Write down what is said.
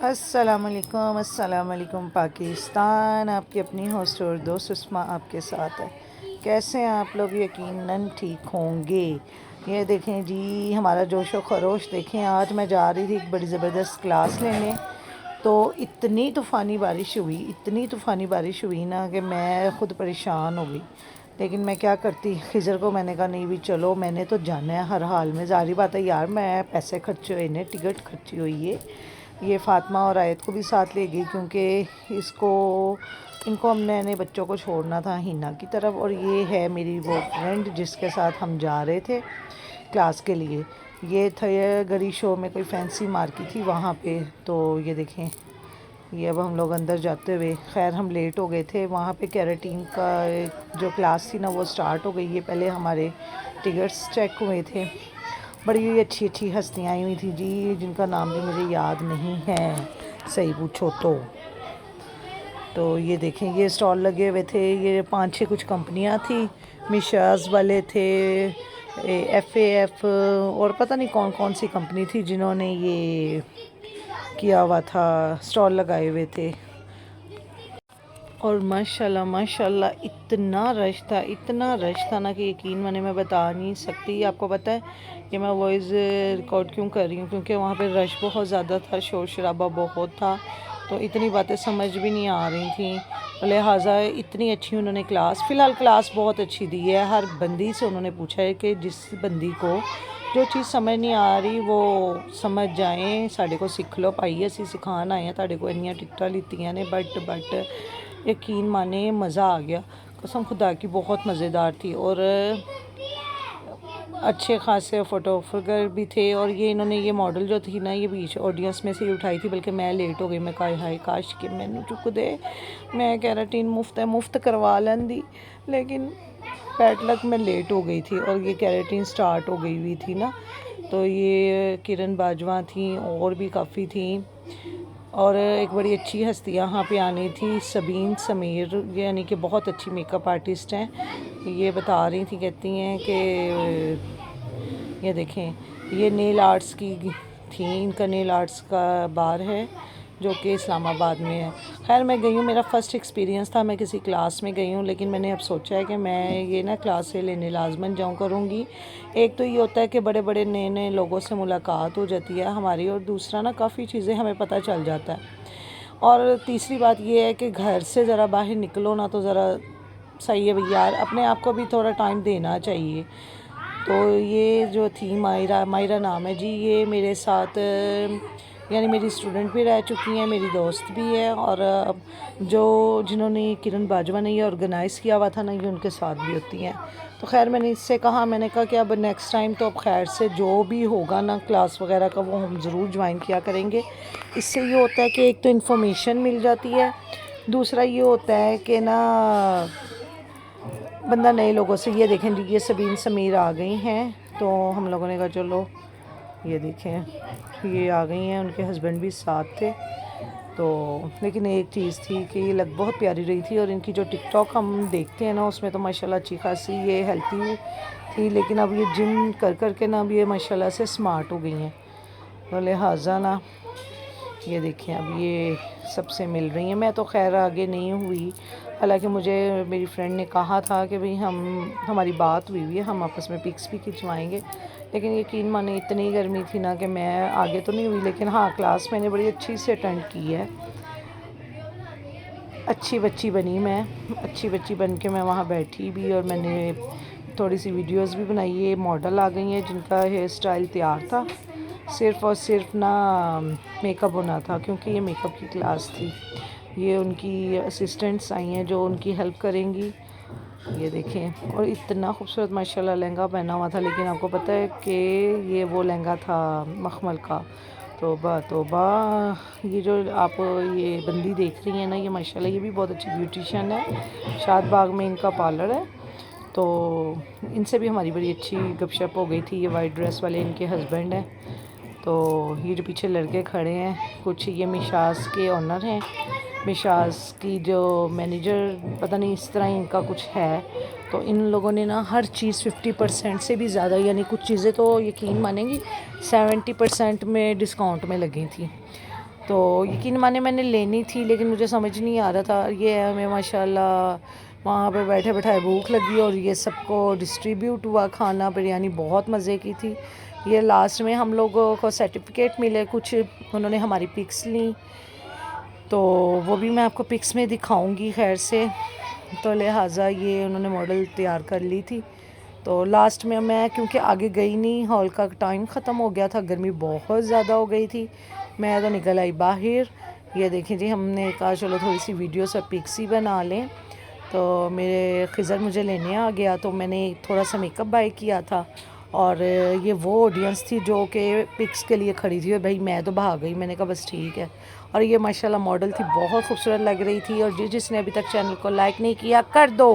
अस्सलाम वालेकुम पाकिस्तान। आपकी अपनी होस्ट और दोस्त उस्मा आपके साथ है। कैसे हैं आप लोग? यकीनन ठीक होंगे। ये देखें जी, हमारा जोशो खरोश देखें। आज मैं जा रही थी एक बड़ी ज़बरदस्त क्लास लेने, तो इतनी तूफ़ानी बारिश हुई ना कि मैं ख़ुद परेशान हो गई। लेकिन मैं क्या करती, खिज़र को मैंने कहा नहीं भी चलो, मैंने तो जाना है हर हाल में। ज़ाहिर बात है यार, मैं पैसे खर्चे हुए ने, टिकट खर्ची हुई है। ये फ़ातिमा और आयत को भी साथ ले गई क्योंकि इनको हमने नए बच्चों को छोड़ना था हिना की तरफ। और ये है मेरी वो फ्रेंड जिसके साथ हम जा रहे थे क्लास के लिए। ये थे गरी शो में कोई फैंसी मार्केट थी वहाँ पे। तो ये देखें, ये अब हम लोग अंदर जाते हुए, खैर हम लेट हो गए थे। वहाँ पे कैरेटीन का जो क्लास थी ना वो स्टार्ट हो गई है। पहले हमारे टिकट्स चेक हुए थे। बड़ी अच्छी अच्छी हस्तियाँ आई हुई थी जी, जिनका नाम भी मुझे याद नहीं है, सही पूछो तो ये देखें, ये स्टॉल लगे हुए थे। ये 5-6 कुछ कंपनियाँ थी। मिशाज वाले थे, FAF, और पता नहीं कौन कौन सी कंपनी थी जिन्होंने ये किया हुआ था, स्टॉल लगाए हुए थे। और माशाल्लाह माशाल्लाह इतना रश था ना कि यकीन माने मैं बता नहीं सकती। आपको पता है कि मैं वॉइस रिकॉर्ड क्यों कर रही हूँ? क्योंकि वहाँ पे रश बहुत ज़्यादा था, शोर शराबा बहुत था, तो इतनी बातें समझ भी नहीं आ रही थी। लिहाजा इतनी अच्छी उन्होंने फ़िलहाल क्लास बहुत अच्छी दी है। हर बंदी से उन्होंने पूछा है कि जिस बंदी को जो चीज़ समझ नहीं आ रही वो समझ जाएं, साढ़े को सीख लो पाई, असी सिखान आए हैं, ताड़े को इन्नियां टिकटां लित्तियां ने। बट यकीन माने मज़ा आ गया, कसम खुदा की बहुत मज़ेदार थी। और अच्छे खासे फ़ोटोग्राफर भी थे। और ये इन्होंने ये मॉडल जो थी ना, ये बीच ऑडियंस में से ही उठाई थी, बल्कि मैं लेट हो गई। मैं कहा हाय काश कि मैनू चुक दे, मैं कैरेटीन मुफ्त करवा लेंदी। लेकिन बैड लक, मैं लेट हो गई थी और ये कैरेटीन स्टार्ट हो गई हुई थी ना। तो ये किरण बाजवा थी और भी काफ़ी थी। और एक बड़ी अच्छी हस्ती यहाँ पे आनी थी, सबीन समीर, यानी कि बहुत अच्छी मेकअप आर्टिस्ट हैं। ये बता रही थी, कहती हैं कि ये देखें, ये नेल आर्ट्स की थी। इनका नेल आर्ट्स का बार है जो कि इस्लामाबाद में है। खैर मैं गई हूँ, मेरा फ़र्स्ट एक्सपीरियंस था, मैं किसी क्लास में गई हूँ। लेकिन मैंने अब सोचा है कि मैं ये ना क्लास से लेने लाजमन जाऊँ करूँगी। एक तो ये होता है कि बड़े बड़े नए नए लोगों से मुलाकात हो जाती है हमारी, और दूसरा ना काफ़ी चीज़ें हमें पता चल जाता है। और तीसरी बात ये है कि घर से ज़रा बाहर निकलो ना तो ज़रा सही है भैया यार, अपने आप को भी थोड़ा टाइम देना चाहिए। तो ये जो थी मायरा नाम है जी, ये मेरे साथ यानी मेरी स्टूडेंट भी रह चुकी हैं, मेरी दोस्त भी है। और जिन्होंने किरण बाजवा ने ये ऑर्गेनाइज़ किया हुआ था ना, ये उनके साथ भी होती हैं। तो खैर मैंने इससे कहा, मैंने कहा कि अब नेक्स्ट टाइम तो अब खैर से जो भी होगा ना क्लास वगैरह का, वो हम ज़रूर ज्वाइन किया करेंगे। इससे ये होता है कि एक तो इन्फॉर्मेशन मिल जाती है, दूसरा ये होता है कि ना बंदा नए लोगों से। ये देखें जी, ये सबीन समीर आ गई हैं, तो हम लोगों ने कहा चलो, ये देखें ये आ गई हैं, उनके हस्बैंड भी साथ थे। तो लेकिन एक चीज़ थी कि ये लग बहुत प्यारी रही थी। और इनकी जो टिकटॉक हम देखते हैं ना, उसमें तो माशाल्लाह अच्छी खासी ये हेल्थी थी। लेकिन अब ये जिम कर कर के ना, अब ये माशाल्लाह से स्मार्ट हो गई हैं। तो लिहाजा ना ये देखें, अब ये सबसे मिल रही हैं। मैं तो खैर आगे नहीं हुई, हालांकि मुझे मेरी फ्रेंड ने कहा था कि भाई हमारी बात हुई है, हम आपस में पिक्स भी खिंचवाएंगे। लेकिन यकीन माने इतनी गर्मी थी ना कि मैं आगे तो नहीं हुई। लेकिन हाँ, क्लास मैंने बड़ी अच्छी से अटेंड की है। अच्छी बच्ची बनी मैं, अच्छी बच्ची बन के मैं वहाँ बैठी भी, और मैंने थोड़ी सी वीडियोस भी बनाई। ये मॉडल आ गई हैं जिनका हेयर स्टाइल तैयार था, सिर्फ़ और सिर्फ ना मेकअप होना था, क्योंकि ये मेकअप की क्लास थी। ये उनकी असिस्टेंट्स आई हैं जो उनकी हेल्प करेंगी। ये देखें, और इतना खूबसूरत माशाल्लाह लहंगा पहना हुआ था। लेकिन आपको पता है कि ये वो लहंगा था मखमल का। तौबा तौबा, ये जो आप ये बंदी देख रही हैं ना, ये माशाल्लाह ये भी बहुत अच्छी ब्यूटिशियन है, शाद बाग में इनका पार्लर है। तो इनसे भी हमारी बड़ी अच्छी गपशप हो गई थी। ये वाइट ड्रेस वाले इनके हस्बैंड हैं। तो ये जो पीछे लड़के खड़े हैं, कुछ ये मिशास के ऑनर हैं, मिशास की जो मैनेजर, पता नहीं इस तरह इनका कुछ है। तो इन लोगों ने ना हर चीज़ 50% से भी ज़्यादा, यानी कुछ चीज़ें तो यकीन मानेंगी 70% में डिस्काउंट में लगी थी। तो यकीन माने मैंने लेनी थी लेकिन मुझे समझ नहीं आ रहा था। ये हमें माशाल्लाह वहाँ पे बैठे बैठाए भूख लगी और ये सबको डिस्ट्रीब्यूट हुआ खाना। बिरयानी बहुत मज़े की थी। ये लास्ट में हम लोगों को सर्टिफिकेट मिले कुछ, उन्होंने हमारी पिक्स ली तो वो भी मैं आपको पिक्स में दिखाऊंगी खैर से। तो लिहाजा ये उन्होंने मॉडल तैयार कर ली थी। तो लास्ट में मैं क्योंकि आगे गई नहीं, हॉल का टाइम ख़त्म हो गया था, गर्मी बहुत ज़्यादा हो गई थी, मैं तो निकल आई बाहर। ये देखें जी, हमने कहा चलो थोड़ी सी वीडियोस और पिक्स ही बना लें। तो मेरे खिज़र मुझे लेने आ गया तो मैंने थोड़ा सा मेकअप बाय किया था। और ये वो ऑडियंस थी जो कि पिक्स के लिए खड़ी थी और भाई मैं तो भाग गई, मैंने कहा बस ठीक है। और ये माशाल्लाह मॉडल थी, बहुत खूबसूरत लग रही थी। और जिसने अभी तक चैनल को लाइक नहीं किया कर दो।